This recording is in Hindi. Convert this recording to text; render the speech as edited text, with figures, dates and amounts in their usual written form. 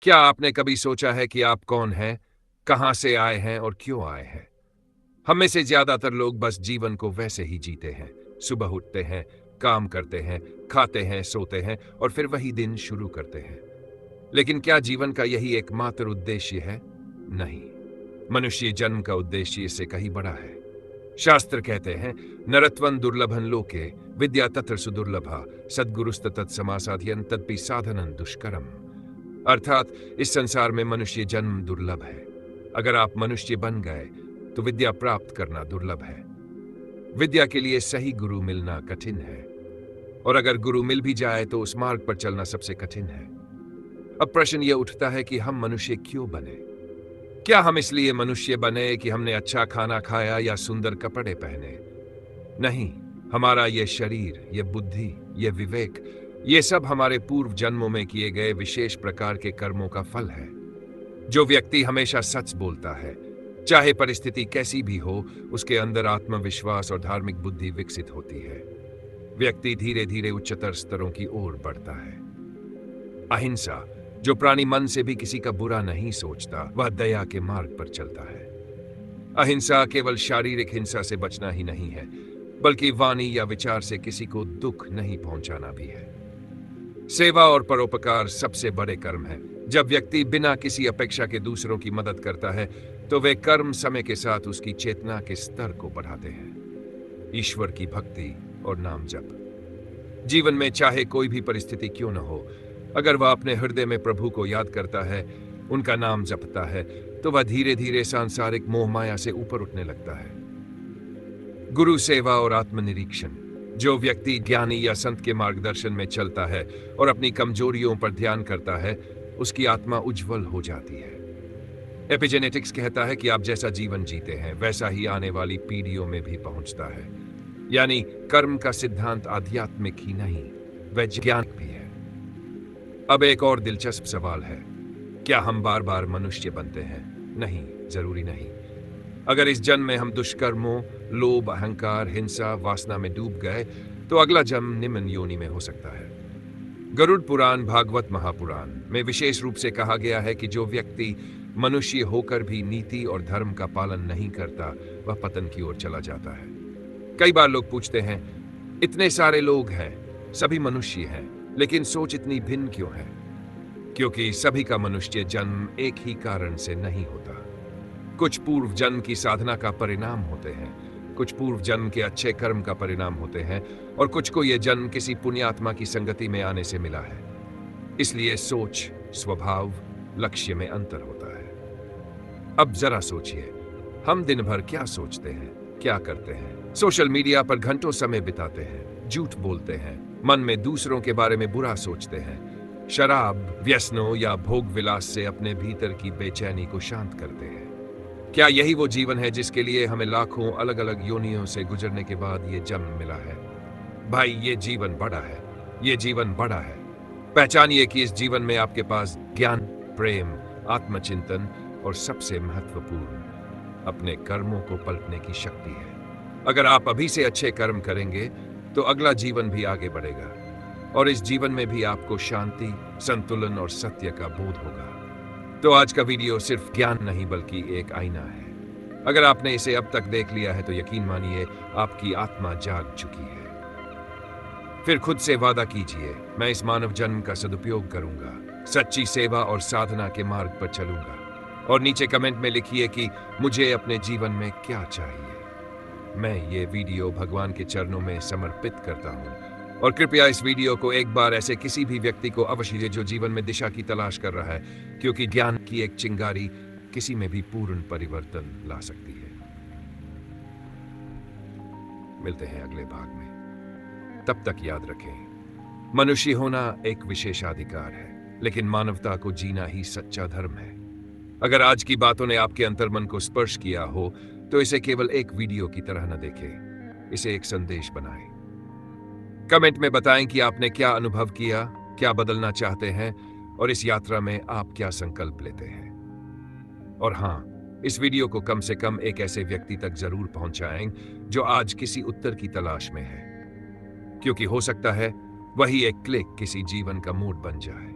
क्या आपने कभी सोचा है कि आप कौन हैं, कहां से आए हैं और क्यों आए हैं? हम में से ज्यादातर लोग बस जीवन को वैसे ही जीते हैं। सुबह उठते हैं, काम करते हैं, खाते हैं, सोते हैं और फिर वही दिन शुरू करते हैं। लेकिन क्या जीवन का यही एकमात्र उद्देश्य है? नहीं। मनुष्य जन्म का उद्देश्य इससे कहीं बड़ा है। शास्त्र कहते हैं, नरत्वं दुर्लभन लोके विद्या तत्र सुदुर्लभा सद्गुरुस्त तत्समासाध्यन तत्पि साधनं दुष्करम। अर्थात इस संसार में मनुष्य जन्म दुर्लभ है। अगर आप मनुष्य बन गए तो विद्या प्राप्त करना दुर्लभ है। विद्या के लिए सही गुरु मिलना कठिन है, और अगर गुरु मिल भी जाए तो उस मार्ग पर चलना सबसे कठिन है। अब प्रश्न यह उठता है कि हम मनुष्य क्यों बने? क्या हम इसलिए मनुष्य बने कि हमने अच्छा खाना खाया या सुंदर कपड़े पहने? नहीं। हमारा ये शरीर, ये बुद्धि, ये विवेक, ये सब हमारे पूर्व जन्मों में किए गए विशेष प्रकार के कर्मों का फल है। जो व्यक्ति हमेशा सच बोलता है, चाहे परिस्थिति कैसी भी हो, उसके अंदर आत्मविश्वास और धार्मिक बुद्धि विकसित होती है। व्यक्ति धीरे धीरे उच्चतर स्तरों की ओर बढ़ता है। अहिंसा, जो प्राणी मन से भी किसी का बुरा नहीं सोचता, वह दया के मार्ग पर चलता है। अहिंसा केवल शारीरिक हिंसा से बचना ही नहीं है, बल्कि वाणी या विचार से किसी को दुख नहीं पहुंचाना भी है। सेवा और परोपकार सबसे बड़े कर्म है। जब व्यक्ति बिना किसी अपेक्षा के दूसरों की मदद करता है, तो वे कर्म समय के साथ उसकी चेतना के स्तर को बढ़ाते हैं। ईश्वर की भक्ति और नाम जप। जीवन में चाहे कोई भी परिस्थिति क्यों न हो, अगर वह अपने हृदय में प्रभु को याद करता है, उनका नाम जपता है, तो वह धीरे धीरे सांसारिक मोह माया से ऊपर उठने लगता है। गुरु सेवा और आत्मनिरीक्षण। जो व्यक्ति ज्ञानी या संत के मार्गदर्शन में चलता है और अपनी कमजोरियों पर ध्यान करता है, उसकी आत्मा उज्जवल हो जाती है। एपिजेनेटिक्स कहता है कि आप जैसा जीवन जीते हैं, वैसा ही आने वाली पीढ़ियों में भी पहुंचता है। यानी कर्म का सिद्धांत आध्यात्मिक ही नहीं, वैज्ञानिक भी है। अब एक और दिलचस्प सवाल है, क्या हम बार बार मनुष्य बनते हैं? नहीं, जरूरी नहीं। अगर इस जन्म में हम दुष्कर्मों, लोभ, अहंकार, हिंसा, वासना में डूब गए, तो अगला जन्म निम्न योनि में हो सकता है। गरुड़ पुराण, भागवत महापुराण में विशेष रूप से कहा गया है कि जो व्यक्ति मनुष्य होकर भी नीति और धर्म का पालन नहीं करता, वह पतन की ओर चला जाता है। कई बार लोग पूछते हैं, इतने सारे लोग हैं, सभी मनुष्य हैं, लेकिन सोच इतनी भिन्न क्यों है? क्योंकि सभी का मनुष्य जन्म एक ही कारण से नहीं होता। कुछ पूर्व जन्म की साधना का परिणाम होते हैं, कुछ पूर्व जन्म के अच्छे कर्म का परिणाम होते हैं, और कुछ को यह जन्म किसी पुण्यात्मा की संगति में आने से मिला है। इसलिए सोच, स्वभाव, लक्ष्य में अंतर होता है। अब जरा सोचिए, हम दिन भर क्या सोचते हैं, क्या करते हैं? सोशल मीडिया पर घंटों समय बिताते हैं, झूठ बोलते हैं, मन में दूसरों के बारे में बुरा सोचते हैं, शराब, व्यसनों या भोग विलास से अपने भीतर की बेचैनी को शांत करते हैं। क्या यही वो जीवन है जिसके लिए हमें लाखों अलग अलग योनियों से गुजरने के बाद ये जन्म मिला है? भाई, ये जीवन बड़ा है, ये जीवन बड़ा है। पहचानिए कि इस जीवन में आपके पास ज्ञान, प्रेम, आत्मचिंतन और सबसे महत्वपूर्ण, अपने कर्मों को पलटने की शक्ति है। अगर आप अभी से अच्छे कर्म करेंगे, तो अगला जीवन भी आगे बढ़ेगा, और इस जीवन में भी आपको शांति, संतुलन और सत्य का बोध होगा। तो आज का वीडियो सिर्फ ज्ञान नहीं, बल्कि एक आईना है। अगर आपने इसे अब तक देख लिया है, तो यकीन मानिए आपकी आत्मा जाग चुकी है। फिर खुद से वादा कीजिए, मैं इस मानव जन्म का सदुपयोग करूंगा, सच्ची सेवा और साधना के मार्ग पर चलूंगा। और नीचे कमेंट में लिखिए कि मुझे अपने जीवन में क्या चाहिए। मैं ये वीडियो भगवान के चरणों में समर्पित करता हूँ, और कृपया इस वीडियो को एक बार ऐसे किसी भी व्यक्ति को अवश्य दीजिए जो जीवन में दिशा की तलाश कर रहा है, क्योंकि ज्ञान की एक चिंगारी किसी में भी पूर्ण परिवर्तन ला सकती है। मिलते हैं अगले भाग में। तब तक याद रखें, मनुष्य होना एक विशेषाधिकार है, लेकिन मानवता को जीना ही सच्चा धर्म है। अगर आज की बातों ने आपके अंतर्मन को स्पर्श किया हो, तो इसे केवल एक वीडियो की तरह न देखें, इसे एक संदेश बनाएं। कमेंट में बताएं कि आपने क्या अनुभव किया, क्या बदलना चाहते हैं, और इस यात्रा में आप क्या संकल्प लेते हैं। और हाँ, इस वीडियो को कम से कम एक ऐसे व्यक्ति तक जरूर पहुंचाएं जो आज किसी उत्तर की तलाश में है, क्योंकि हो सकता है वही एक क्लिक किसी जीवन का मोड़ बन जाए।